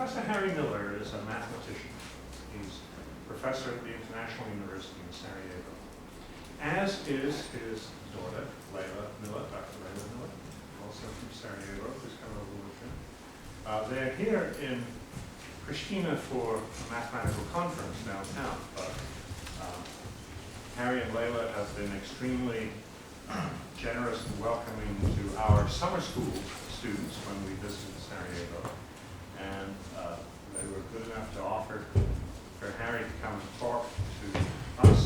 Professor Harry Miller is a mathematician. He's professor at the International University in Sarajevo, as is his daughter, Layla Miller, Dr. Layla Miller, also from Sarajevo, who's come over with him. They're here in Pristina for a mathematical conference downtown, but Harry and Layla have been extremely generous and welcoming to our summer school students when we visited Sarajevo. And they were good enough to offer for Harry to come and talk to us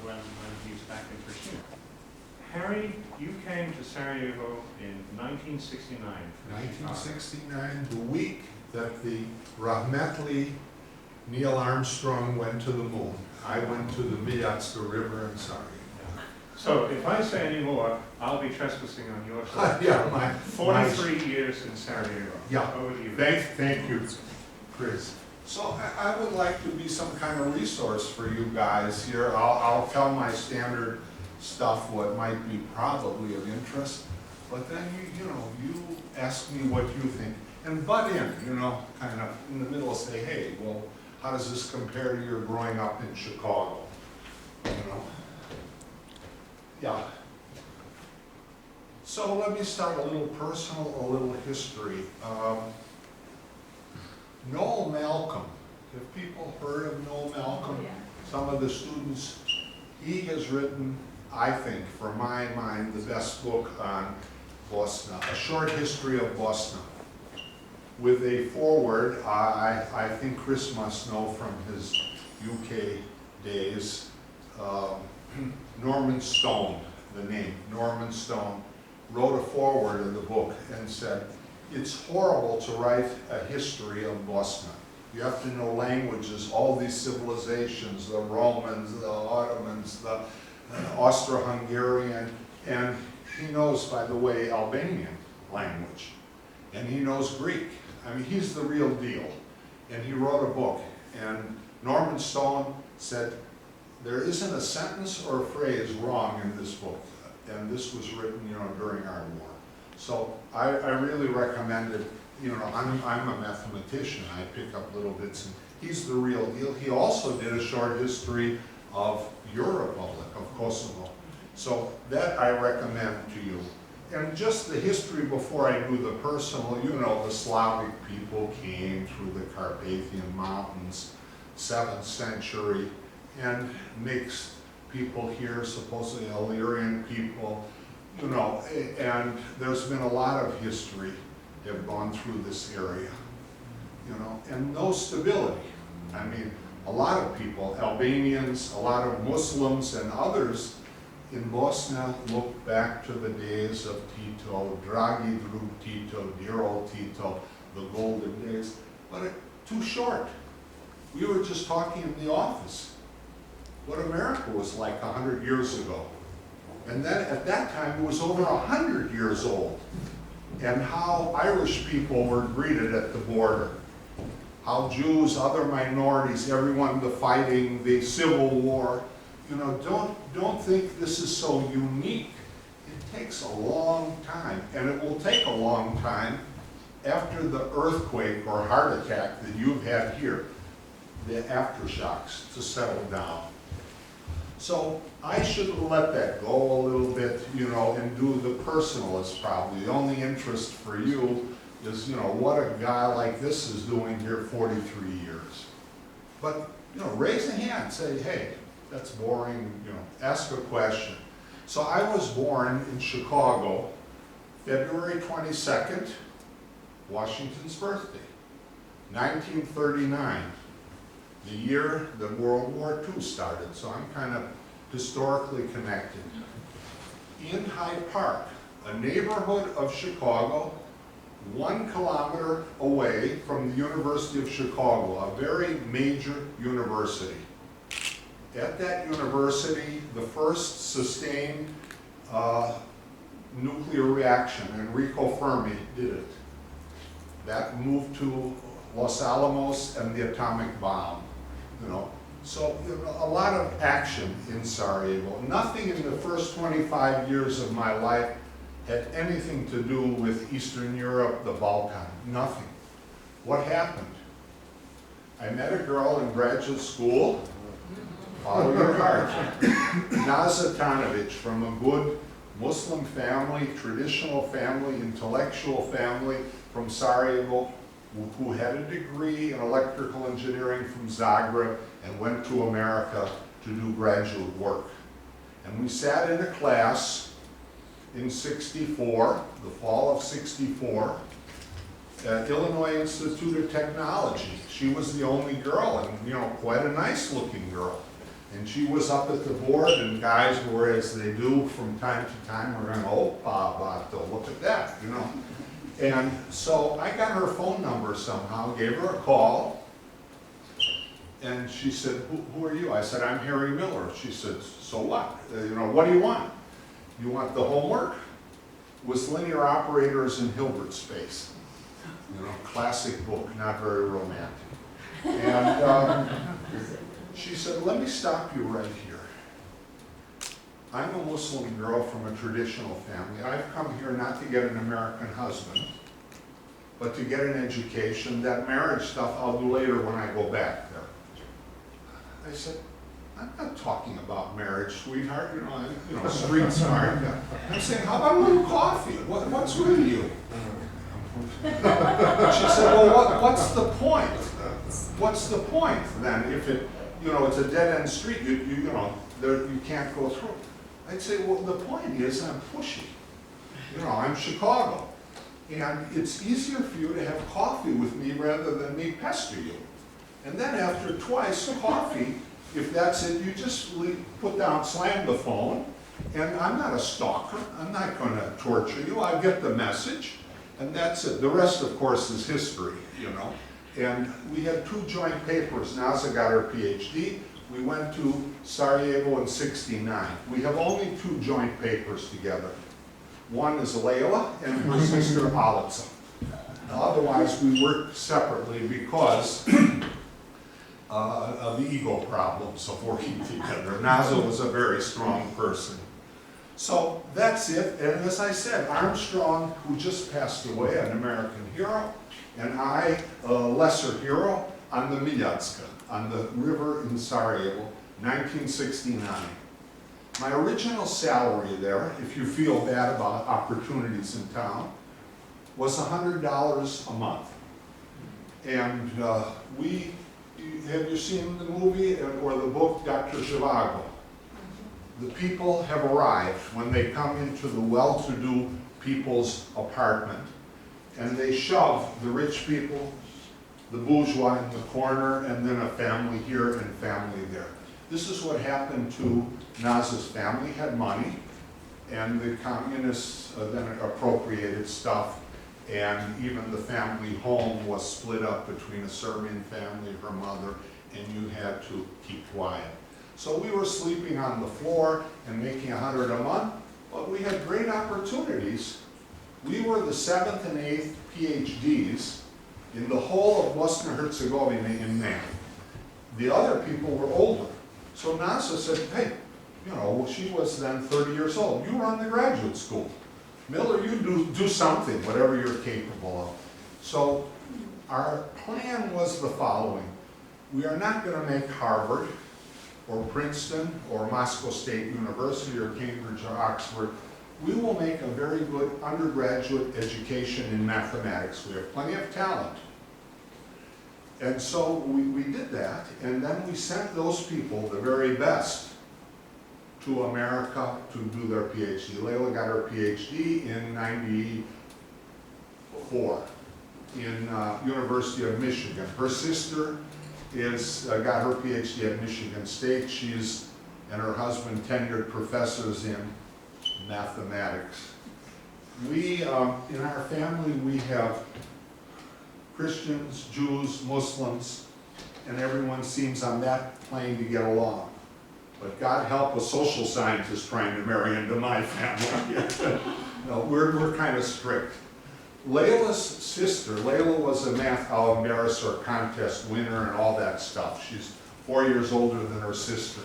when he's back in Pristina. Harry, you came to Sarajevo in 1969. 1969, the week that the Rahmetli Neil Armstrong went to the moon. I went to the Mijatska River in Sarajevo. So if I say any more, I'll be trespassing on your side. Yeah, 43 years in Sarajevo. Yeah, Over to you. thank you, Chris. So I would like to be some kind of resource for you guys here. I'll tell my standard stuff, what might be probably of interest, but then you ask me what you think, and butt in, kind of in the middle, say, hey, well, how does this compare to your growing up in Chicago? Yeah. So let me start a little personal, a little history. Noel Malcolm, have people heard of Noel Malcolm? Yeah. Some of the students, he has written, I think, for my mind, the best book on Bosnia, A Short History of Bosnia. With a foreword, I think Chris must know from his UK days, Norman Stone, the name, Norman Stone, wrote a foreword of the book and said, it's horrible to write a history of Bosnia. You have to know languages, all these civilizations, the Romans, the Ottomans, the Austro-Hungarian, and he knows, by the way, Albanian language, and he knows Greek. I mean, he's the real deal. And he wrote a book, and Norman Stone said, there isn't a sentence or a phrase wrong in this book, and this was written, during our war. So I really recommend it. I'm a mathematician. I pick up little bits, and he's the real deal. He also did a short history of your republic, of Kosovo. So that I recommend to you. And just the history before I do the personal, the Slavic people came through the Carpathian Mountains, 7th century, and mixed people here, supposedly Illyrian people, and there's been a lot of history that have gone through this area, and no stability. I mean, a lot of people, Albanians, a lot of Muslims and others in Bosnia look back to the days of Tito, Dragi Drug Tito, dear old Tito, the golden days, but too short. We were just talking in the office what America was like 100 years ago. And then at that time it was over 100 years old. And how Irish people were greeted at the border. How Jews, other minorities, everyone, the fighting, the Civil War. Don't think this is so unique. It takes a long time, and it will take a long time after the earthquake or heart attack that you've had here, the aftershocks, to settle down. So I should let that go a little bit, and do the personal is probably. The only interest for you is, what a guy like this is doing here 43 years. But, raise a hand, say, hey, that's boring, ask a question. So I was born in Chicago, February 22nd, Washington's birthday, 1939. The year that World War II started, so I'm kind of historically connected. In Hyde Park, a neighborhood of Chicago, 1 kilometer away from the University of Chicago, a very major university. At that university, the first sustained nuclear reaction, Enrico Fermi did it. That moved to Los Alamos and the atomic bomb. So a lot of action in Sarajevo. Nothing in the first 25 years of my life had anything to do with Eastern Europe, the Balkan, nothing. What happened? I met a girl in graduate school, follow your heart, Naza Tanovic, from a good Muslim family, traditional family, intellectual family from Sarajevo, who had a degree in electrical engineering from Zagreb and went to America to do graduate work. And we sat in a class in '64, the fall of '64, at Illinois Institute of Technology. She was the only girl, and you know, quite a nice looking girl. And she was up at the board, and guys were, as they do from time to time, were going, oh, Bato, look at that, you know. And so I got her phone number somehow, gave her a call, and she said, who are you? I said, I'm Harry Miller. She said, so what? You know, what do you want? You want the homework? It was Linear Operators in Hilbert Space. You know, classic book, not very romantic. And she said, let me stop you right here. I'm a Muslim girl from a traditional family. I've come here not to get an American husband, but to get an education. That marriage stuff I'll do later when I go back there. I said, I'm not talking about marriage, sweetheart. You know, street smart. I'm saying, how about a little coffee? What's with you? She said, well, what's the point? What's the point then? If it, you know, it's a dead-end street, you know, you can't go through. I'd say, well, the point is I'm pushy. You know, I'm Chicago. And it's easier for you to have coffee with me rather than me pester you. And then after twice coffee, if that's it, you just put down, slam the phone, and I'm not a stalker. I'm not going to torture you. I get the message, and that's it. The rest, of course, is history, you know. And we had 2 joint papers. Naza got her PhD. We went to Sarajevo in '69. We have only 2 joint papers together. One is Layla and her sister Alica. Otherwise, we worked separately because of the ego problems of working together. Naza was a very strong person. So that's it. And as I said, Armstrong, who just passed away, an American hero, and I, a lesser hero, on the Miljacka, on the river in Sarajevo, 1969. My original salary there, if you feel bad about opportunities in town, was $100 a month. And have you seen the movie or the book, Dr. Zhivago? The people have arrived when they come into the well-to-do people's apartment, and they shove the rich people, the bourgeois in the corner, and then a family here and family there. This is what happened to Naza's family. Had money, and the communists then appropriated stuff, and even the family home was split up between a Serbian family, her mother, and you had to keep quiet. So we were sleeping on the floor and making $100 a month, but we had great opportunities. We were the 7th and 8th PhDs in the whole of Bosnia and Herzegovina in math. The other people were older. So Naza said, hey, you know, she was then 30 years old. You run the graduate school. Miller, you do something, whatever you're capable of. So our plan was the following. We are not going to make Harvard or Princeton or Moscow State University or Cambridge or Oxford. We will make a very good undergraduate education in mathematics. We have plenty of talent. And so we did that, and then we sent those people, the very best, to America to do their PhD. Layla got her PhD in '94 in University of Michigan. Her sister got her PhD at Michigan State. She's, and her husband, tenured professors in mathematics. We, in our family, we have Christians, Jews, Muslims, and everyone seems on that plane to get along. But God help a social scientist trying to marry into my family. No, we're kind of strict. Layla's sister, Layla was a math, I'll embarrass her, contest winner and all that stuff. She's 4 years older than her sister.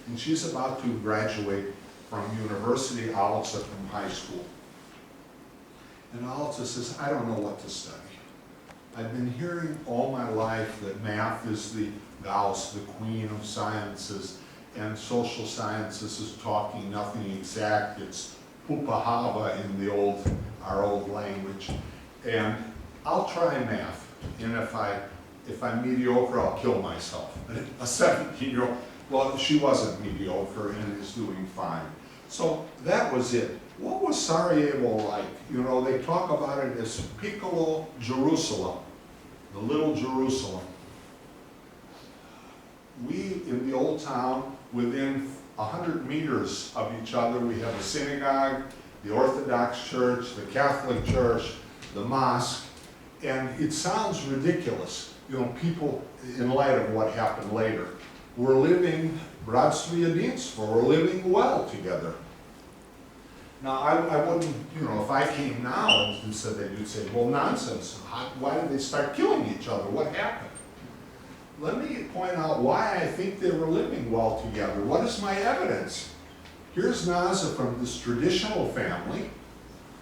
And she's about to graduate from university, Alica from high school. And Alica says, I don't know what to study. I've been hearing all my life that math is the Gauss, the queen of sciences, and social sciences is talking nothing exact. It's pupahava in our old language. And I'll try math, and if I'm mediocre, I'll kill myself. A 17-year-old, well, she wasn't mediocre and is doing fine. So that was it. What was Sarajevo like? You know, they talk about it as Piccolo Jerusalem, the little Jerusalem. We, in the old town, within 100 meters of each other, we have a synagogue, the Orthodox Church, the Catholic Church, the mosque, and it sounds ridiculous, you know, people, in light of what happened later. We're living bratstvo jedinstvo, we're living well together. Now, I wouldn't, you know, if I came now and said that, you'd say, well, nonsense. Why did they start killing each other? What happened? Let me point out why I think they were living well together. What is my evidence? Here's Naza from this traditional family,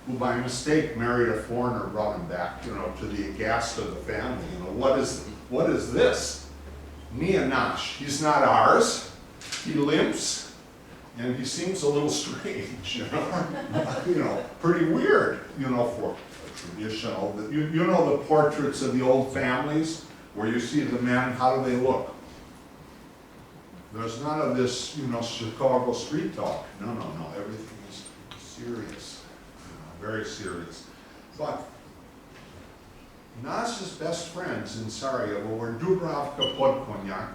who by mistake married a foreigner, brought him back, you know, to the aghast of the family. You know, what is this? Neonash. He's not ours. He limps. And he seems a little strange, you know, pretty weird, you know, for a traditional. You know the portraits of the old families where you see the men, how do they look? There's none of this, you know, Chicago street talk. No, everything is serious, you know, very serious. But Naza's best friends in Sarajevo were Dubravka Podkonjak,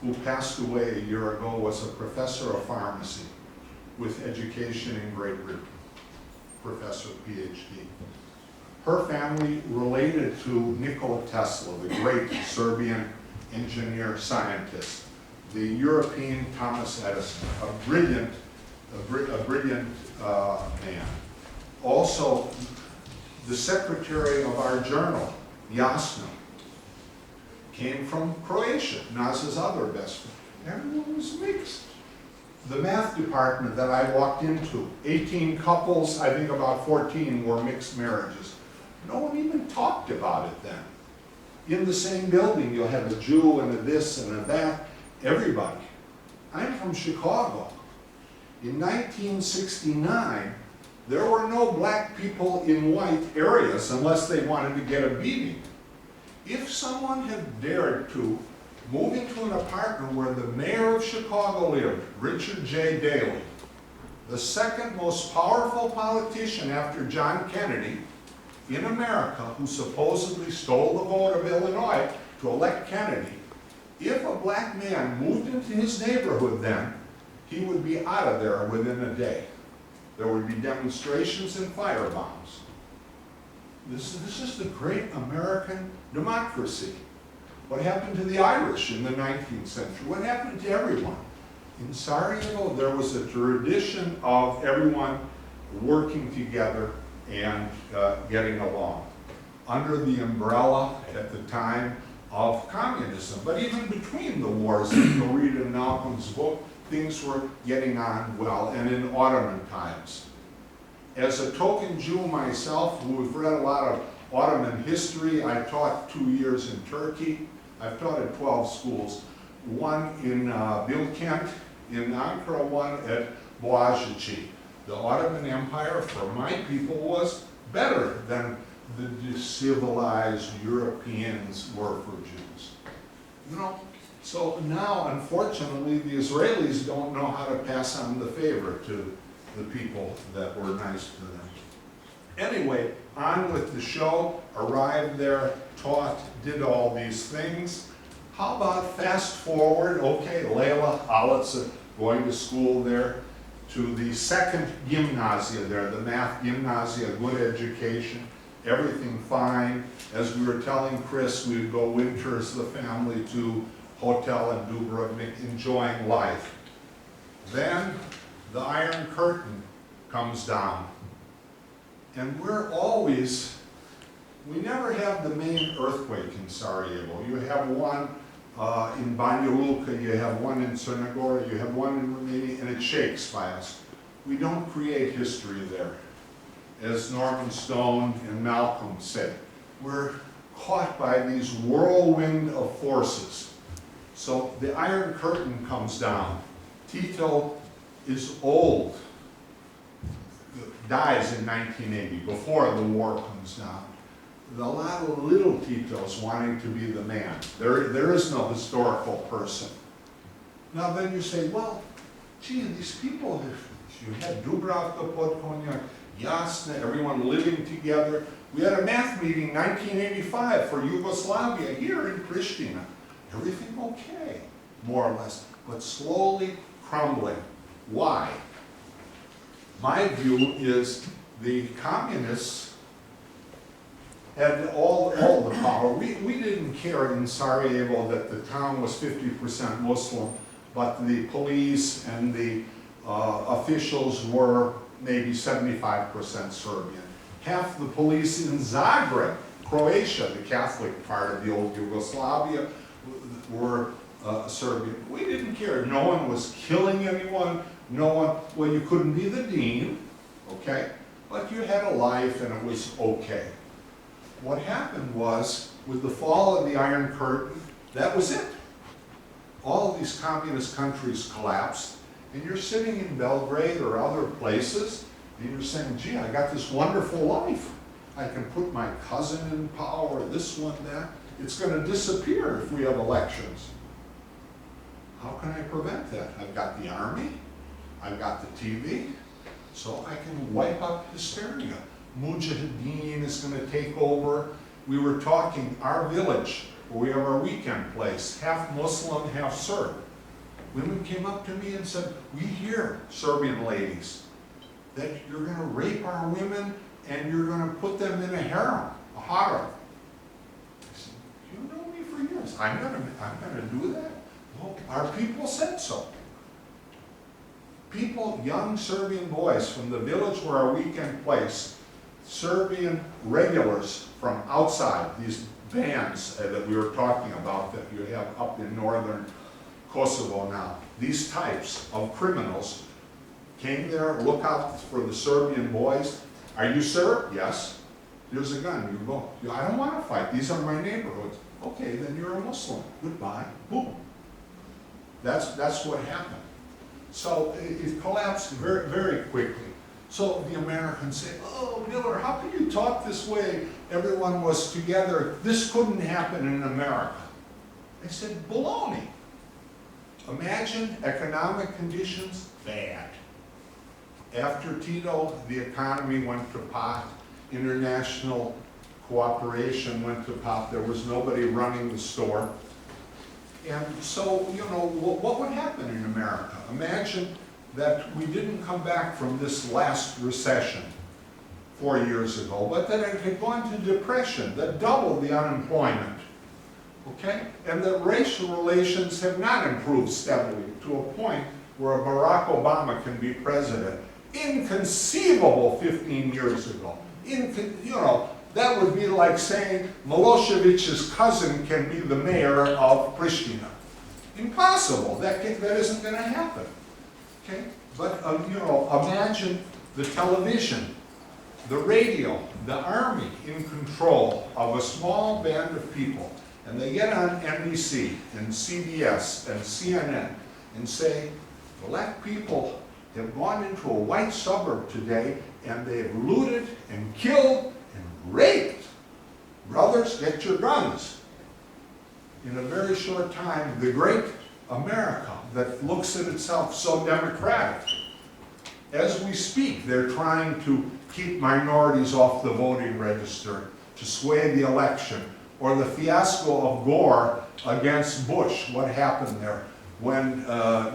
who passed away a year ago, was a professor of pharmacy with education in Great Britain, professor, PhD. Her family related to Nikola Tesla, the great Serbian engineer scientist, the European Thomas Edison, a brilliant man. Also, the secretary of our journal, Jasna, came from Croatia, Naza's other best friend. Everyone was mixed. The math department that I walked into, 18 couples, I think about 14 were mixed marriages. No one even talked about it then. In the same building, you'll have a Jew and a this and a that, everybody. I'm from Chicago. In 1969, there were no black people in white areas unless they wanted to get a beating. If someone had dared to move into an apartment where the mayor of Chicago lived, Richard J. Daley, the second most powerful politician after John Kennedy in America, who supposedly stole the vote of Illinois to elect Kennedy, if a black man moved into his neighborhood then, he would be out of there within a day. There would be demonstrations and firebombs. This is the great American democracy. What happened to the Irish in the 19th century? What happened to everyone? In Sarajevo, there was a tradition of everyone working together and getting along under the umbrella at the time of communism. But even between the wars, if you read in Malcolm's book, things were getting on well, and in Ottoman times. As a token Jew myself, who have read a lot of Ottoman history, I taught 2 years in Turkey. I've taught at 12 schools, one in Bilkent in Ankara, one at Boğaziçi. The Ottoman Empire, for my people, was better than the civilized Europeans were for Jews. You know, so now, unfortunately, the Israelis don't know how to pass on the favor to the people that were nice to them. Anyway, on with the show, arrived there, taught, did all these things. How about fast forward, okay, Layla Alitza going to school there, to the second gymnasia there, the math gymnasia, good education, everything fine. As we were telling Chris, we would go winters, the family, to hotel in Dubrovnik, enjoying life. Then the Iron Curtain comes down. And we never have the main earthquake in Sarajevo. You have one in Banja Luka, you have one in Crna Gora, you have one in Romania, and it shakes by us. We don't create history there. As Norman Stone and Malcolm said, we're caught by these whirlwind of forces. So the Iron Curtain comes down. Tito is old, dies in 1980, before the war comes down. A lot of little Titos wanting to be the man. There is no historical person. Now then you say, well, gee, these people, you had Dubravka Podkonjak, Jasna, everyone living together. We had a math meeting 1985 for Yugoslavia here in Pristina. Everything okay, more or less, but slowly crumbling. Why? My view is the communists had all the power. We didn't care in Sarajevo that the town was 50% Muslim, but the police and the officials were maybe 75% Serbian. Half the police in Zagreb, Croatia, the Catholic part of the old Yugoslavia, were Serbian. We didn't care. No one was killing anyone. No one, well, you couldn't be the dean, okay? But you had a life and it was okay. What happened was, with the fall of the Iron Curtain, that was it. All of these communist countries collapsed, and you're sitting in Belgrade or other places, and you're saying, gee, I got this wonderful life. I can put my cousin in power, this one, that. It's going to disappear if we have elections. How can I prevent that? I've got the army, I've got the TV, so I can wipe out hysteria. Mujahideen is going to take over. We were talking, our village, where we have our weekend place, half Muslim, half Serb. Women came up to me and said, we hear, Serbian ladies, that you're going to rape our women and you're going to put them in a harem, a harem. I said, you know me for years. I'm going to do that? Well, our people said so. People, young Serbian boys from the village where our weekend place, Serbian regulars from outside, these bands that we were talking about that you have up in northern Kosovo now, these types of criminals came there, look out for the Serbian boys. Are you Serb? Yes. Here's a gun, you go. I don't want to fight, these are my neighborhoods. Okay, then you're a Muslim. Goodbye. Boom. That's what happened. So it collapsed very, very quickly. So the Americans say, oh, Miller, how can you talk this way? Everyone was together. This couldn't happen in America. I said, baloney. Imagine economic conditions, bad. After Tito, the economy went to pot. International cooperation went to pot. There was nobody running the store. And so, you know, what would happen in America? Imagine that we didn't come back from this last recession 4 years ago, but that it had gone to depression that doubled the unemployment, okay? And that racial relations have not improved steadily to a point where Barack Obama can be president. Inconceivable 15 years ago. You know, that would be like saying Milosevic's cousin can be the mayor of Pristina. Impossible. That isn't going to happen. Okay? But, you know, imagine the television, the radio, the army in control of a small band of people. And they get on NBC and CBS and CNN and say, black people have gone into a white suburb today and they've looted and killed and raped. Brothers, get your guns. In a very short time, the great America that looks at itself so democratic. As we speak, they're trying to keep minorities off the voting register, to sway the election, or the fiasco of Gore against Bush. What happened there? When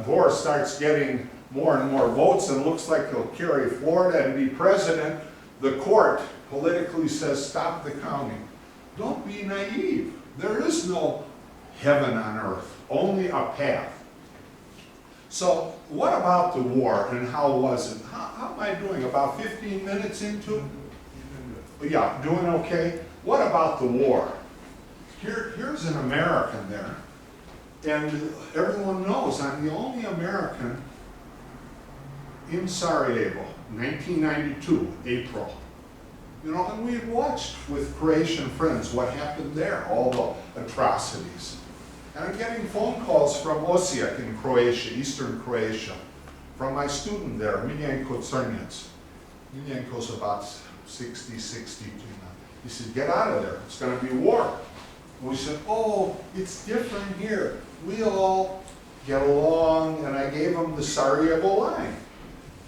Gore starts getting more and more votes and looks like he'll carry Florida and be president, the court politically says, stop the counting. Don't be naive. There is no heaven on earth, only a path. So what about the war and how was it? How am I doing? About 15 minutes into it? Yeah, doing okay. What about the war? Here's an American there. And everyone knows I'm the only American in Sarajevo, 1992, April. You know, and we watched with Croatian friends what happened there, all the atrocities. And I'm getting phone calls from Osijek in Croatia, eastern Croatia, from my student there, Miljenko Crnjac. Miljenko's about 60, 62 now. He said, get out of there, it's gonna be war. And we said, oh, it's different here. We all get along, and I gave him the Sarajevo line.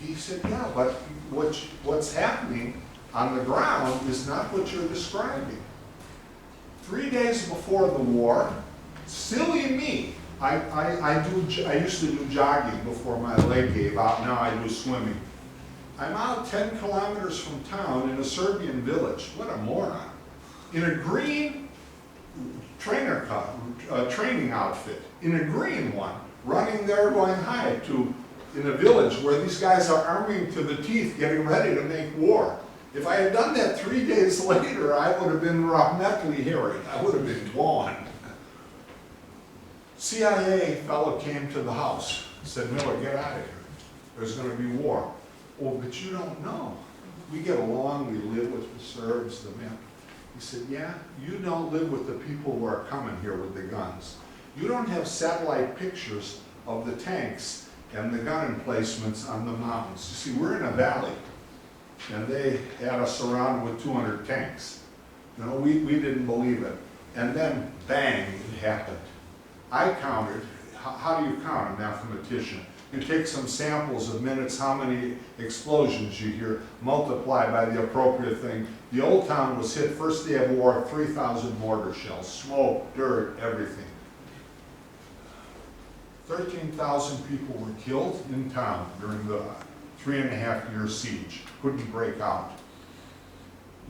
He said, yeah, but what's happening on the ground is not what you're describing. 3 days before the war, silly me, I used to do jogging before my leg gave out, now I do swimming. I'm out 10 kilometers from town in a Serbian village, what a moron, in a green training outfit, in a green one, running there going hi to, in a village where these guys are arming to the teeth, getting ready to make war. If I had done that 3 days later, I would have been rahmetli harried. I would have been gone. CIA fellow came to the house, said, Miller, get out of here. There's going to be war. Oh, but you don't know. We get along, we live with the Serbs, the men. He said, yeah, you don't live with the people who are coming here with the guns. You don't have satellite pictures of the tanks and the gun emplacements on the mountains. You see, we're in a valley, and they had us surrounded with 200 tanks. You know, we didn't believe it. And then, bang, it happened. I counted, how do you count, a mathematician? You take some samples of minutes, how many explosions you hear, multiply by the appropriate thing. The old town was hit, first day of war, 3,000 mortar shells, smoke, dirt, everything. 13,000 people were killed in town during the 3.5-year siege, couldn't break out.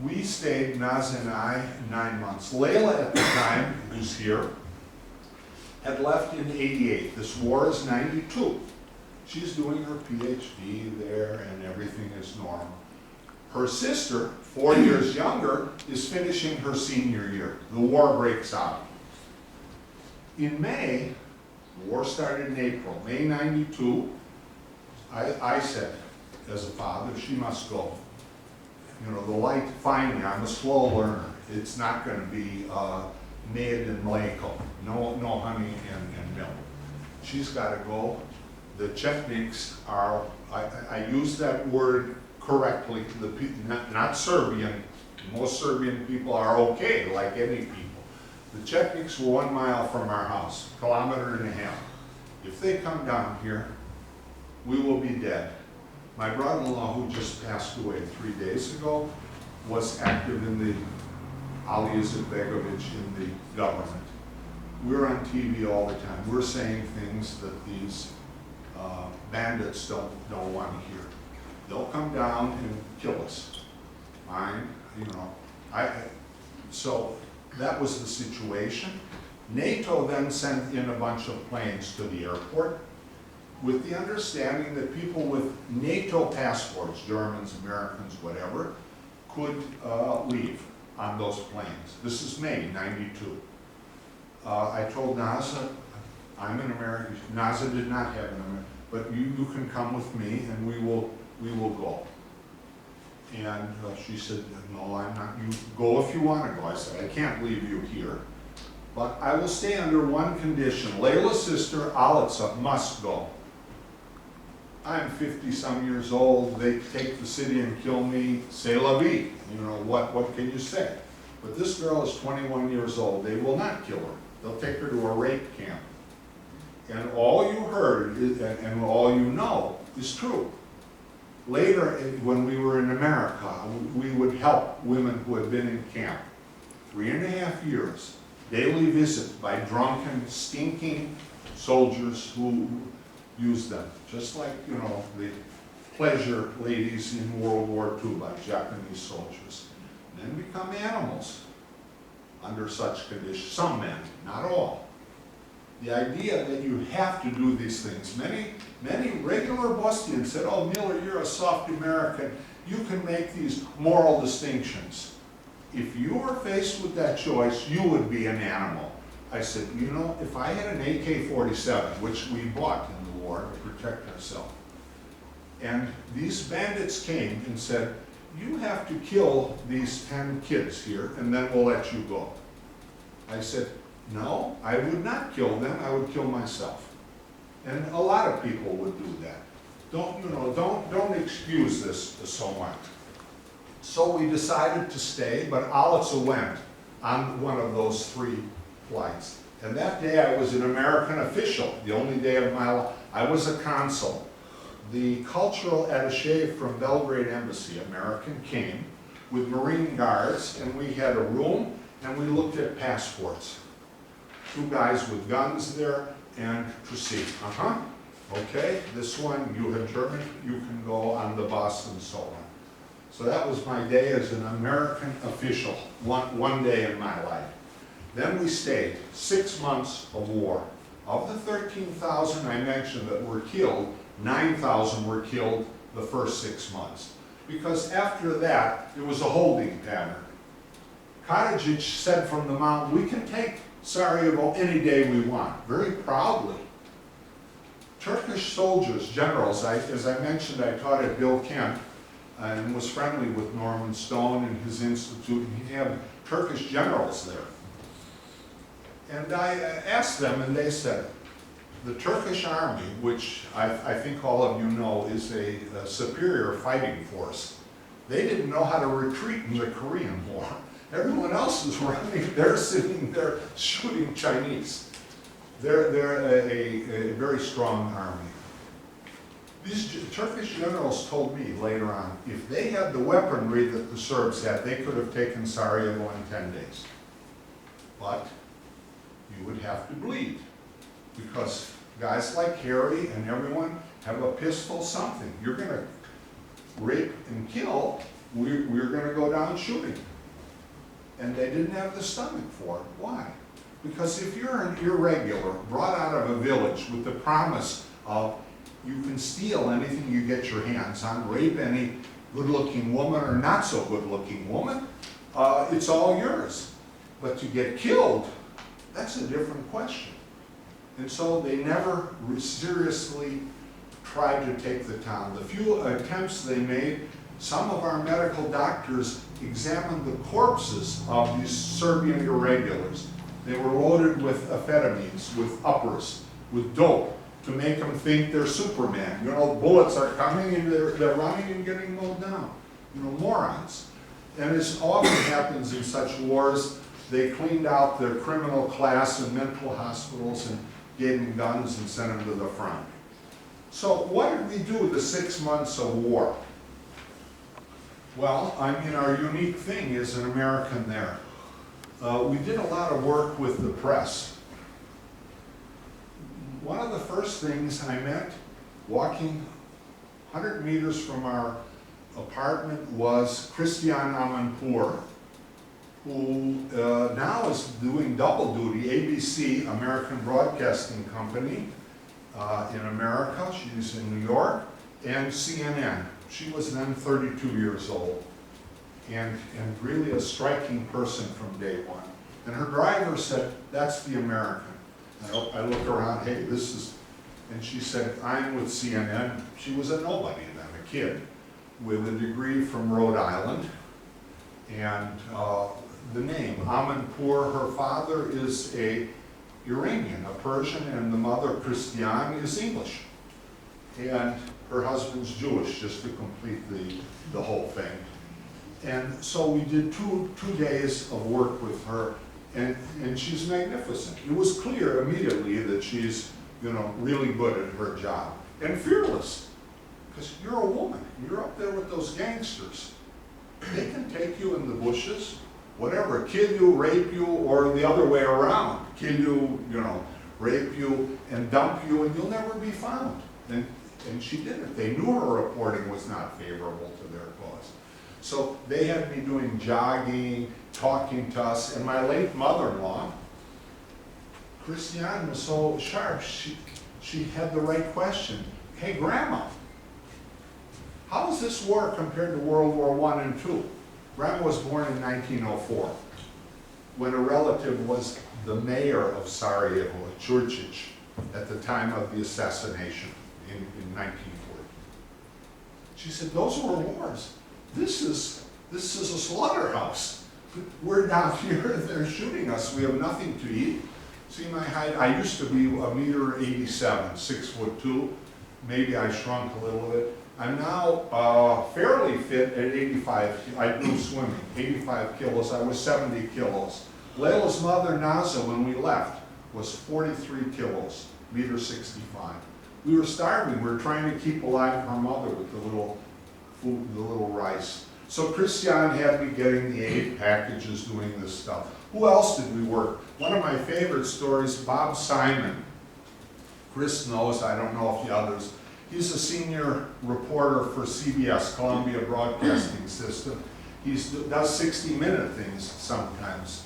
We stayed, Naz and I, 9 months. Layla at the time, who's here, had left in '88. This war is '92. She's doing her PhD there and everything is normal. Her sister, 4 years younger, is finishing her senior year. The war breaks out. In May, the war started in April, May '92, I said, as a father, she must go. You know, the light, finally, I'm a slow learner. It's not going to be made in Mleko. No honey and milk. She's got to go. The Chetniks are, I use that word correctly, not Serbian. Most Serbian people are okay, like any people. The Chetniks were 1 mile from our house, 1.5 kilometers. If they come down here, we will be dead. My brother-in-law, who just passed away 3 days ago, was active in the Ali Izetbegovic in the government. We're on TV all the time. We're saying things that these bandits don't want to hear. They'll come down and kill us. Fine, you know. So that was the situation. NATO then sent in a bunch of planes to the airport with the understanding that people with NATO passports, Germans, Americans, whatever, could leave on those planes. This is May '92. I told NASA, I'm an American. NASA did not have an American, but you can come with me and we will go. And she said, no, I'm not. You go if you want to go. I said, I can't leave you here, but I will stay under one condition. Layla's sister, Alitsa, must go. I'm 50-some years old. They take the city and kill me. C'est la vie. You know, what can you say? But this girl is 21 years old. They will not kill her. They'll take her to a rape camp. And all you heard is, and all you know is true. Later, when we were in America, we would help women who had been in camp. 3.5 years, daily visit by drunken, stinking soldiers who used them. Just like, you know, the pleasure ladies in World War II by Japanese soldiers. And then become animals under such conditions. Some men, not all. The idea that you have to do these things. Many regular Bosnians said, oh, Miller, you're a soft American. You can make these moral distinctions. If you were faced with that choice, you would be an animal. I said, you know, if I had an AK-47, which we bought in the war to protect ourselves, and these bandits came and said, you have to kill these 10 kids here and then we'll let you go. I said, no, I would not kill them, I would kill myself. And a lot of people would do that. Don't excuse this so much. So we decided to stay, but Alice went on one of those 3 flights. And that day I was an American official, the only day of my life. I was a consul. The cultural attaché from Belgrade Embassy, American, came with Marine guards, and we had a room, and we looked at passports. 2 guys with guns there, and proceed. Okay, this one, you have German, you can go on the bus and so on. So that was my day as an American official, one day in my life. Then we stayed 6 months of war. Of the 13,000 I mentioned that were killed, 9,000 were killed the first 6 months. Because after that, it was a holding pattern. Karadzic said from the mountain, we can take Sarajevo any day we want, very proudly. Turkish soldiers, generals, as I mentioned, I taught at Bill Kent and was friendly with Norman Stone and his institute, and he'd have Turkish generals there. And I asked them, and they said, the Turkish army, which I think all of you know is a superior fighting force, they didn't know how to retreat in the Korean War. Everyone else is running, they're sitting there shooting Chinese. They're a very strong army. These Turkish generals told me later on, if they had the weaponry that the Serbs had, they could have taken Sarajevo in 10 days. But you would have to bleed, because guys like Harry and everyone have a pistol, something. You're going to rape and kill, we're going to go down shooting. And they didn't have the stomach for it. Why? Because if you're an irregular brought out of a village with the promise of you can steal anything you get your hands on, rape any good-looking woman or not so good-looking woman, it's all yours. But to get killed, that's a different question. And so they never seriously tried to take the town. The few attempts they made, some of our medical doctors examined the corpses of these Serbian irregulars. They were loaded with amphetamines, with uppers, with dope, to make them think they're Superman. You know, bullets are coming and they're running and getting mowed down. You know, morons. And as often happens in such wars, they cleaned out their criminal class in mental hospitals and gave them guns and sent them to the front. So what did we do with the 6 months of war? Well, I mean, our unique thing is an American there. We did a lot of work with the press. One of the first things I met, walking 100 meters from our apartment, was Christiane Amanpour, who now is doing double duty, ABC, American Broadcasting Company in America. She's in New York, and CNN. She was then 32 years old, and really a striking person from day one. And her driver said, that's the American. I looked around, hey, this is, and she said, I'm with CNN. She was a nobody then, a kid, with a degree from Rhode Island. And the name, Amanpour, her father is a Iranian, a Persian, and the mother, Christiane, is English. And her husband's Jewish, just to complete the whole thing. And so we did two days of work with her, and she's magnificent. It was clear immediately that she's, you know, really good at her job. And fearless, because you're a woman. You're up there with those gangsters. They can take you in the bushes, whatever, kill you, rape you, or the other way around. Kill you, you know, rape you, and dump you, and you'll never be found. And she did it. They knew her reporting was not favorable to their cause. So they had me doing jogging, talking to us, and my late mother-in-law, Christiane, was so sharp, she had the right question. Hey, Grandma, how is this war compared to World War I and II? Grandma was born in 1904, when a relative was the mayor of Sarajevo, Čurčić, at the time of the assassination in 1940. She said, those were wars. this is a slaughterhouse. We're down here, they're shooting us, we have nothing to eat. See my height, I used to be 1.87 meters, 6'2". Maybe I shrunk a little bit. I'm now fairly fit at 85, I do swimming, 85 kilos, I was 70 kilos. Layla's mother, Naza, when we left, was 43 kilos, 1.65 meters. We were starving, we were trying to keep alive her mother with the little food, the little rice. So Christiane had me getting the aid packages, doing this stuff. Who else did we work? One of my favorite stories, Bob Simon. Chris knows, I don't know if the others. He's a senior reporter for CBS, Columbia Broadcasting System. He does 60-minute things sometimes.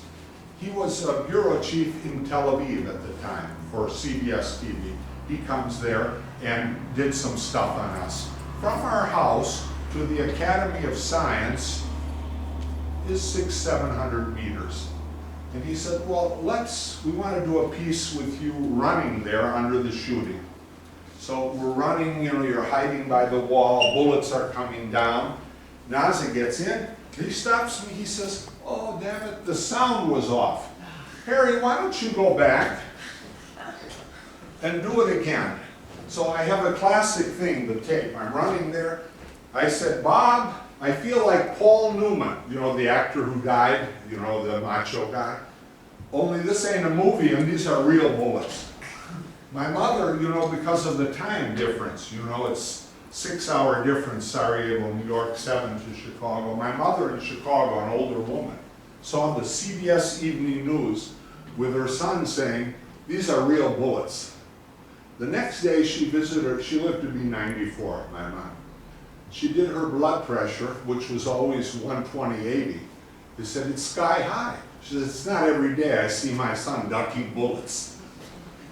He was a bureau chief in Tel Aviv at the time for CBS TV. He comes there and did some stuff on us. From our house to the Academy of Science is 600-700 meters. And he said, well, we want to do a piece with you running there under the shooting. So we're running, you're hiding by the wall, bullets are coming down. Naza gets in, he stops me, he says, oh, damn it, the sound was off. Harry, why don't you go back and do it again? So I have a classic thing, the tape. I'm running there. I said, Bob, I feel like Paul Newman, the actor who died, the macho guy. Only this ain't a movie and these are real bullets. My mother, because of the time difference, it's 6-hour difference, Sarajevo, New York, 7 to Chicago. My mother in Chicago, an older woman, saw the CBS Evening News with her son saying, these are real bullets. The next day she visited her, she lived to be 94, my mom. She did her blood pressure, which was always 120/80. They said, it's sky high. She said, it's not every day I see my son ducking bullets.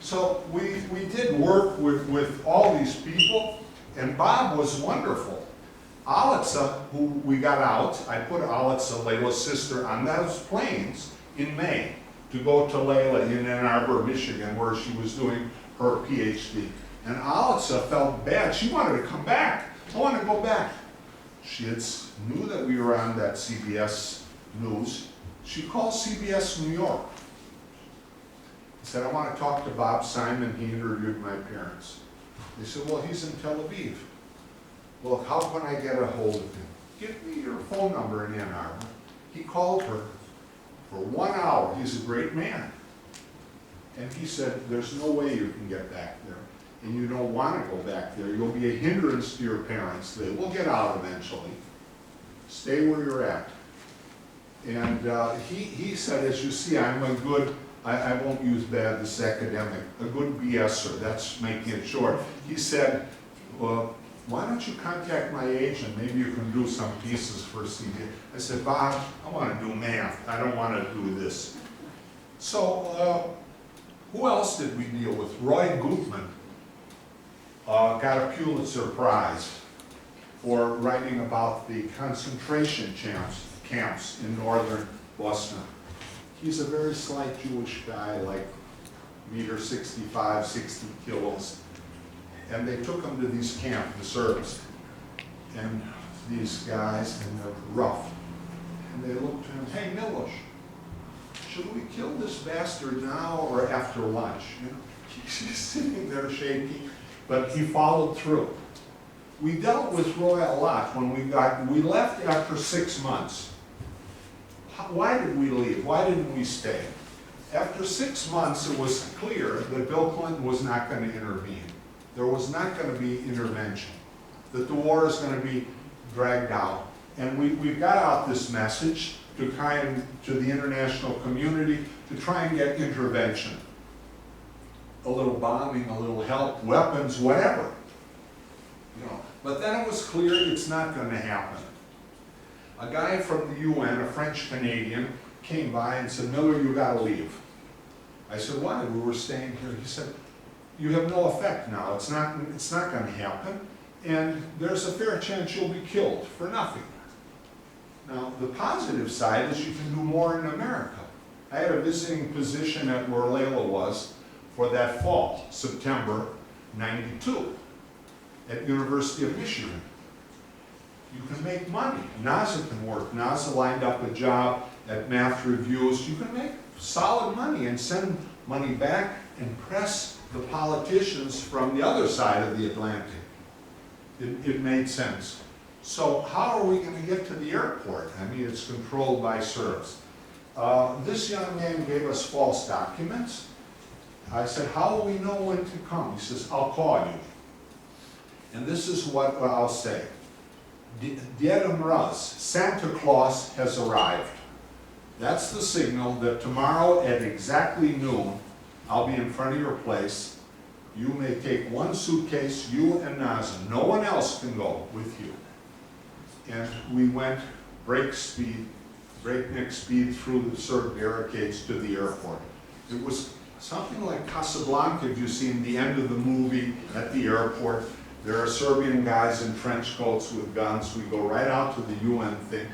So we did work with all these people, and Bob was wonderful. Alitza, who we got out, I put Alitza, Layla's sister, on those planes in May to go to Layla in Ann Arbor, Michigan, where she was doing her PhD. And Alitza felt bad. She wanted to come back. I want to go back. She knew that we were on that CBS News. She called CBS New York. He said, I want to talk to Bob Simon. He interviewed my parents. They said, well, he's in Tel Aviv. Well, how can I get a hold of him? Give me your phone number in Ann Arbor. He called her for 1 hour. He's a great man. And he said, there's no way you can get back there. And you don't want to go back there. You'll be a hindrance to your parents. They will get out eventually. Stay where you're at. And he said, as you see, I'm a good, I won't use bad, this academic, a good BSer. That's making it short. He said, well, why don't you contact my agent? Maybe you can do some pieces for CBS. I said, Bob, I want to do math. I don't want to do this. So who else did we deal with? Roy Gutman got a Pulitzer Prize for writing about the concentration camps in northern Bosnia. He's a very slight Jewish guy, like 1.65 meters, 60 kilos. And they took him to these camps, the Serbs, and these guys, and they're rough. And they looked at him, hey, Miloš, should we kill this bastard now or after lunch? He's sitting there shaking, but he followed through. We dealt with Roy a lot when we left after 6 months. Why did we leave? Why didn't we stay? After 6 months, it was clear that Bill Clinton was not going to intervene. There was not going to be intervention, that the war is going to be dragged out. And we got out this message to the international community to try and get intervention. A little bombing, a little help, weapons, whatever. But then it was clear it's not going to happen. A guy from the UN, a French Canadian, came by and said, Miller, you got to leave. I said, why? We were staying here. He said, you have no effect now. It's not going to happen. And there's a fair chance you'll be killed for nothing. Now, the positive side is you can do more in America. I had a visiting position at where Layla was for that fall, September '92, at University of Michigan. You can make money. NASA can work. NASA lined up a job at Math Reviews. You can make solid money and send money back and press the politicians from the other side of the Atlantic. It made sense. So how are we going to get to the airport? I mean, it's controlled by Serbs. This young man gave us false documents. I said, how will we know when to come? He says, I'll call you. And this is what I'll say. Ded Mraz, Santa Claus has arrived. That's the signal that tomorrow at exactly noon, I'll be in front of your place. You may take one suitcase, you and Naza. No one else can go with you. And we went breakneck speed through the Serb barricades to the airport. It was something like Casablanca, if you've seen the end of the movie at the airport. There are Serbian guys in trench coats with guns. We go right out to the UN thing.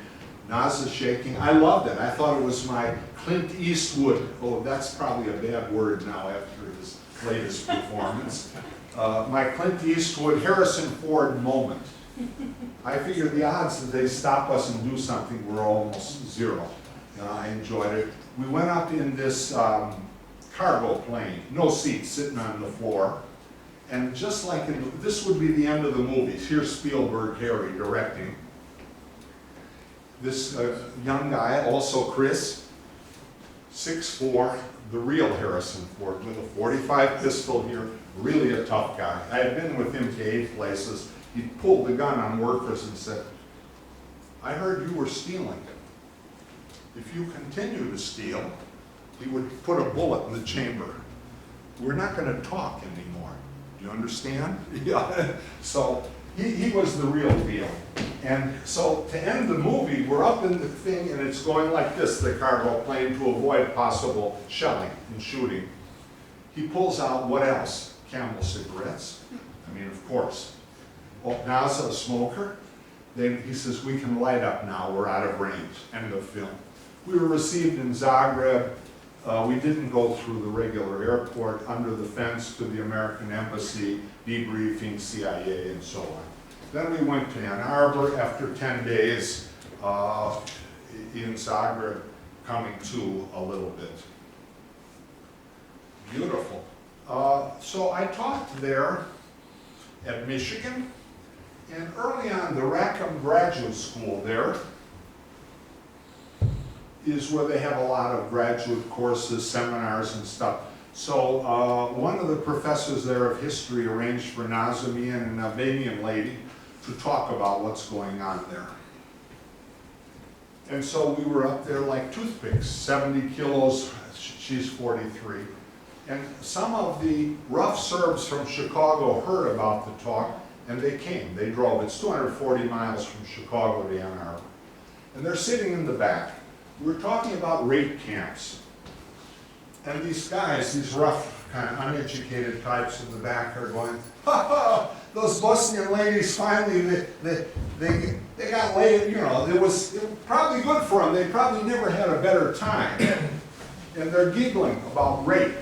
Naza shaking. I loved it. I thought it was my Clint Eastwood. Oh, that's probably a bad word now after his latest performance. My Clint Eastwood, Harrison Ford moment. I figured the odds that they stop us and do something were almost zero. I enjoyed it. We went up in this cargo plane, no seats, sitting on the floor. And just like this would be the end of the movies. Here's Spielberg, Harry, directing. This young guy, also Chris, 6'4", the real Harrison Ford, with a .45 pistol here, really a tough guy. I had been with him to 8 places. He pulled the gun on workers and said, I heard you were stealing. If you continue to steal, he would put a bullet in the chamber. We're not going to talk anymore. Do you understand? Yeah. So he was the real deal. And so to end the movie, we're up in the thing and it's going like this, the cargo plane, to avoid possible shelling and shooting. He pulls out what else? Camel cigarettes. I mean, of course. Oh, now's a smoker. Then he says, we can light up now, we're out of range. End of film. We were received in Zagreb. We didn't go through the regular airport, under the fence to the American Embassy, debriefing, CIA, and so on. Then we went to Ann Arbor after 10 days in Zagreb, coming to a little bit. Beautiful. So I taught there at Michigan, and early on, the Rackham Graduate School there is where they have a lot of graduate courses, seminars, and stuff. So one of the professors there of history arranged for Nazami and an Albanian lady to talk about what's going on there. And so we were up there like toothpicks, 70 kilos, she's 43. And some of the rough Serbs from Chicago heard about the talk, and they came. They drove. It's 240 miles from Chicago to Ann Arbor. And they're sitting in the back. We're talking about rape camps. And these guys, these rough, kind of uneducated types in the back are going, ha ha, those Bosnian ladies finally, they got laid, you know, it was probably good for them. They probably never had a better time. And they're giggling about rape.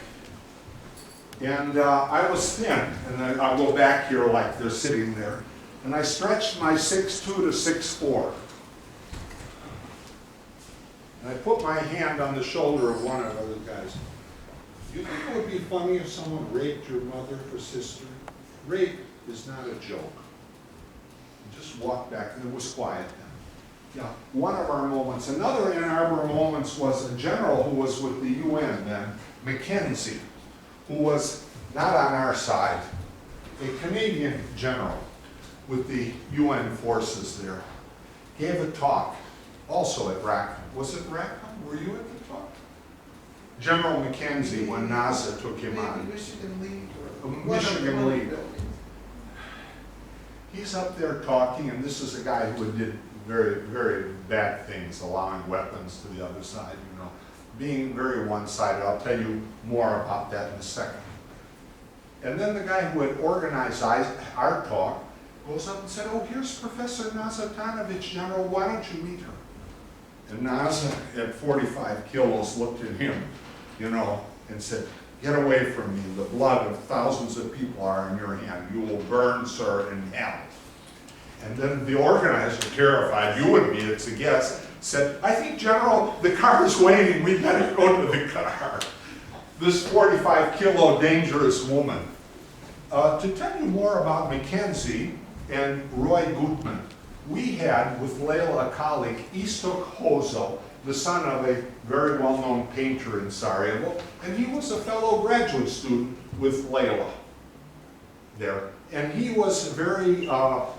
And I was thin, and I'll go back here like they're sitting there. And I stretched my 6'2" to 6'4". And I put my hand on the shoulder of one of those guys. Do you think it would be funny if someone raped your mother or sister? Rape is not a joke. And just walked back, and it was quiet then. Yeah, one of our moments. Another Ann Arbor moments was a general who was with the UN then, Mackenzie, who was not on our side, a Canadian general with the UN forces there, gave a talk, also at Rackham. Was it Rackham? Were you at the talk? General Mackenzie, when NASA took him on. Michigan League. Michigan League. He's up there talking, and this is a guy who did very, very bad things, allowing weapons to the other side, you know, being very one-sided. I'll tell you more about that in a second. And then the guy who had organized our talk goes up and said, oh, here's Professor Naza Tanovic, General, why don't you meet her? And Naza, at 45 kilos, looked at him, you know, and said, get away from me. The blood of thousands of people are in your hand. You will burn, sir, in hell. And then the organizer, terrified, you would be, it's a guess, said, I think, General, the car is waiting, we better go to the car. This 45-kilo dangerous woman. To tell you more about Mackenzie and Roy Gutman, we had with Layla a colleague, Istok Hozo, the son of a very well-known painter in Sarajevo, and he was a fellow graduate student with Layla there. And he was very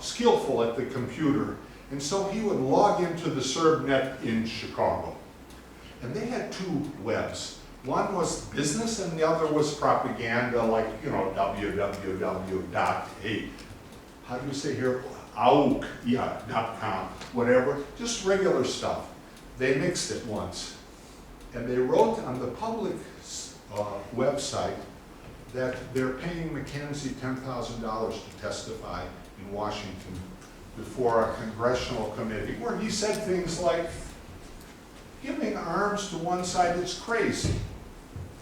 skillful at the computer, and so he would log into the SerbNet in Chicago. And they had two webs. One was business and the other was propaganda, like, you know, www.a, how do you say here, AUK, yeah, .com, whatever, just regular stuff. They mixed it once. And they wrote on the public website that they're paying Mackenzie $10,000 to testify in Washington before a congressional committee, where he said things like, giving arms to one side is crazy.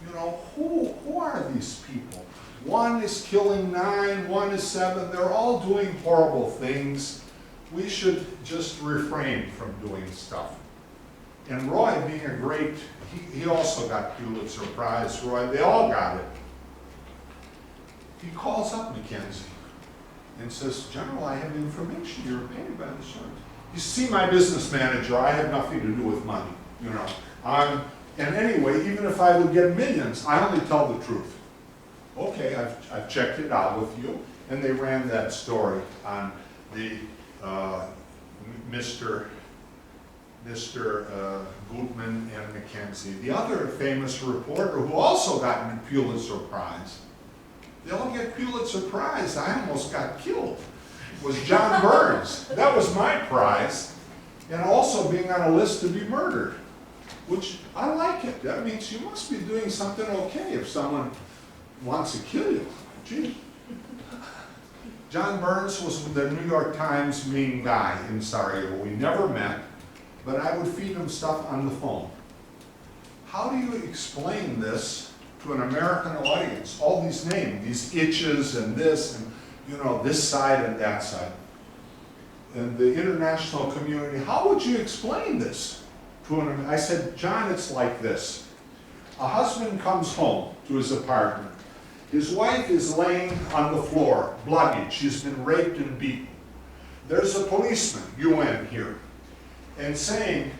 You know, who are these people? One is killing 9, one is 7, they're all doing horrible things. We should just refrain from doing stuff. And Roy, being a great, he also got Pulitzer Prize, Roy, they all got it. He calls up Mackenzie and says, General, I have information, you're paid by the Serbs. You see, my business manager, I have nothing to do with money, you know. And anyway, even if I would get millions, I only tell the truth. Okay, I've checked it out with you. And they ran that story on the Mr. Gutman and Mackenzie. The other famous reporter who also got a Pulitzer Prize, they all get Pulitzer Prize, I almost got killed, was John Burns. That was my prize. And also being on a list to be murdered, which I like it. That means you must be doing something okay if someone wants to kill you. Gee. John Burns was the New York Times mean guy in Sarajevo. We never met, but I would feed him stuff on the phone. How do you explain this to an American audience? All these names, these itches and this, and you know, this side and that side. And the international community, how would you explain this to an, I said, John, it's like this. A husband comes home to his apartment. His wife is laying on the floor, bloodied. She's been raped and beaten. There's a policeman, UN here, and saying,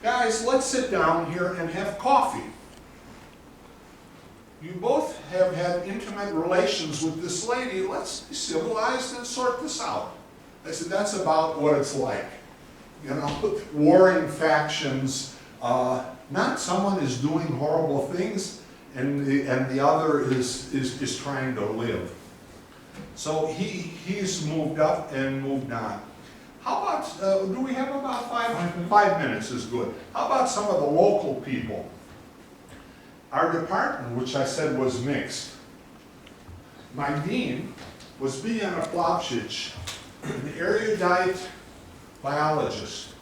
guys, let's sit down here and have coffee. You both have had intimate relations with this lady. Let's be civilized and sort this out. I said, that's about what it's like. You know, warring factions, not someone is doing horrible things and the other is trying to live. So he's moved up and moved on. How about, do we have about 5 minutes is good. How about some of the local people? Our department, which I said was mixed. My dean was Biljana Plavšić, an erudite biologist,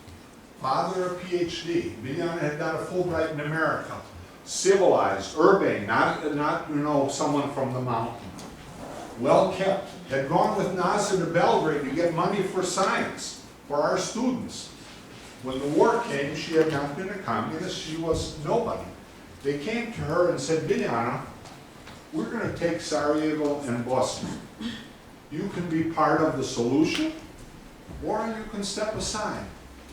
father a PhD. Biljana had done a Fulbright in America, civilized, urbane, not you know, someone from the mountain. Well kept, had gone with NASA to Belgrade to get money for science, for our students. When the war came, she had not been a communist, she was nobody. They came to her and said, Biljana, we're going to take Sarajevo and Bosnia. You can be part of the solution, or you can step aside.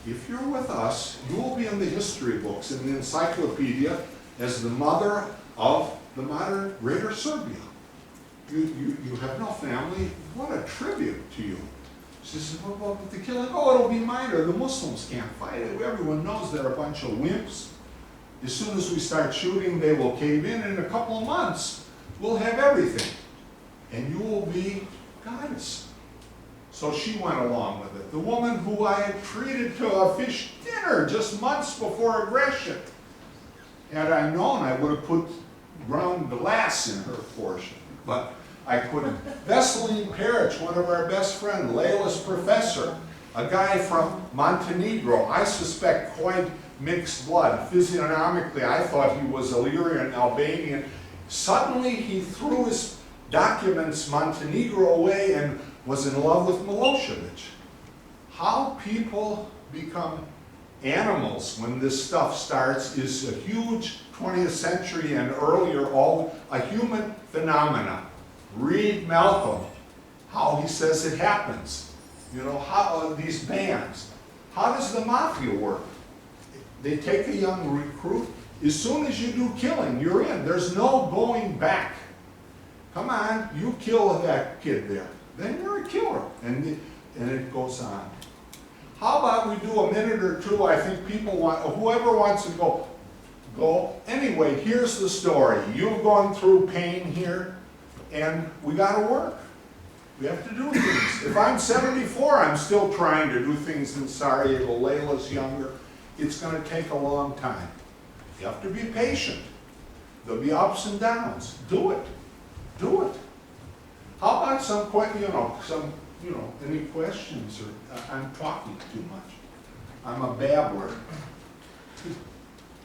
If you're with us, you will be in the history books, in the encyclopedia, as the mother of the modern Greater Serbia. You have no family. What a tribute to you. She says, what about the killing? Oh, it'll be minor. The Muslims can't fight it. Everyone knows they're a bunch of wimps. As soon as we start shooting, they will cave in. In a couple of months, we'll have everything. And you will be goddess. So she went along with it. The woman who I had treated to a fish dinner just months before aggression. Had I known, I would have put ground glass in her portion. But I couldn't. Veselin Peric, one of our best friends, Layla's professor, a guy from Montenegro, I suspect quite mixed blood. Physiognomically, I thought he was Illyrian, Albanian. Suddenly, he threw his documents, Montenegro, away and was in love with Milosevic. How people become animals when this stuff starts is a huge 20th century and earlier, a human phenomena. Read Malcolm, how he says it happens. You know, how these bands. How does the mafia work? They take a young recruit. As soon as you do killing, you're in. There's no going back. Come on, you kill that kid there. Then you're a killer. And it goes on. How about we do a minute or two? I think people want, whoever wants to go. Anyway, here's the story. You've gone through pain here, and we got to work. We have to do things. If I'm 74, I'm still trying to do things in Sarajevo. Layla's younger. It's going to take a long time. You have to be patient. There'll be ups and downs. Do it. Do it. How about any questions? Or I'm talking too much. I'm a babbler.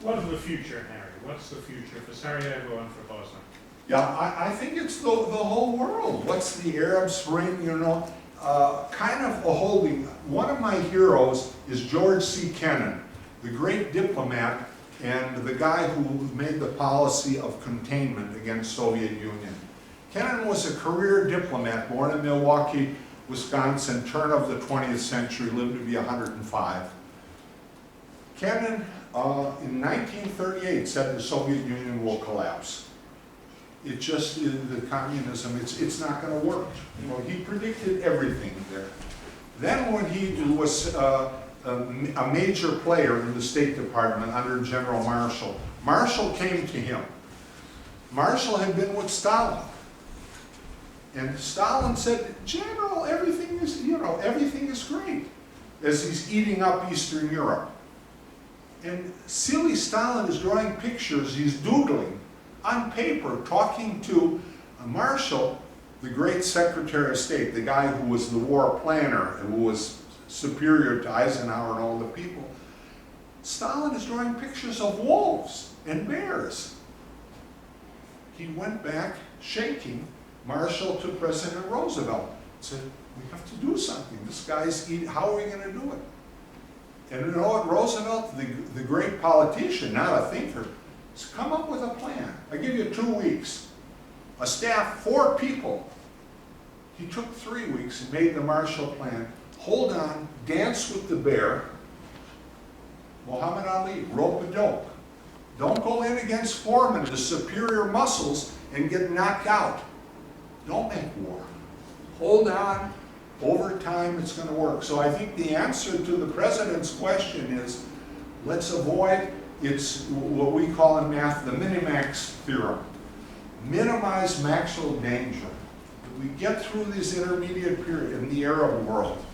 What is the future, Harry? What's the future for Sarajevo and for Bosnia? Yeah, I think it's the whole world. What's the Arab Spring, kind of a holding. One of my heroes is George C. Kenan, the great diplomat and the guy who made the policy of containment against Soviet Union. Kenan was a career diplomat, born in Milwaukee, Wisconsin, turn of the 20th century, lived to be 105. Kenan, in 1938, said the Soviet Union will collapse. It just is the communism, it's not going to work. He predicted everything there. Then when he was a major player in the State Department under General Marshall, Marshall came to him. Marshall had been with Stalin. And Stalin said, General, everything is great, as he's eating up Eastern Europe. And silly Stalin is drawing pictures, he's doodling on paper, talking to Marshall, the great Secretary of State, the guy who was the war planner and who was superior to Eisenhower and all the people. Stalin is drawing pictures of wolves and bears. He went back shaking. Marshall to President Roosevelt and said, we have to do something. This guy's eating, how are we going to do it? And you know what, Roosevelt, the great politician, not a thinker, has come up with a plan. I give you 2 weeks. A staff, 4 people. He took 3 weeks and made the Marshall Plan. Hold on, dance with the bear. Muhammad Ali, rope-a-dope. Don't go in against Foreman, the superior muscles, and get knocked out. Don't make war. Hold on. Over time, it's going to work. So I think the answer to the president's question is, let's avoid, it's what we call in math the minimax theorem. Minimize maximal danger. We get through this intermediate period in the Arab world,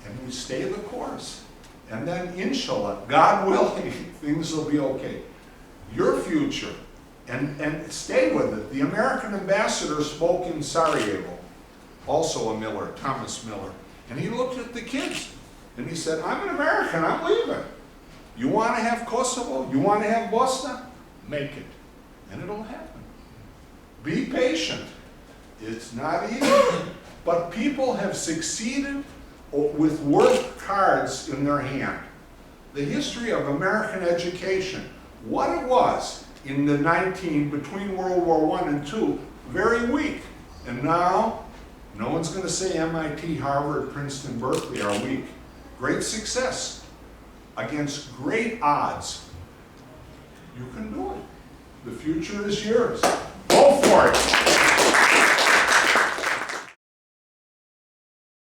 and we stay the course. And then, inshallah, God willing, things will be okay. Your future, and stay with it. The American ambassador spoke in Sarajevo, also a Miller, Thomas Miller, and he looked at the kids and he said, I'm an American, I'm leaving. You want to have Kosovo? You want to have Bosnia? Make it, and it'll happen. Be patient. It's not easy, but people have succeeded with worth cards in their hand. The history of American education, what it was in the between World War I and II, very weak. And now, no one's going to say MIT, Harvard, Princeton, Berkeley are weak. Great success against great odds. You can do it. The future is yours. Go for it.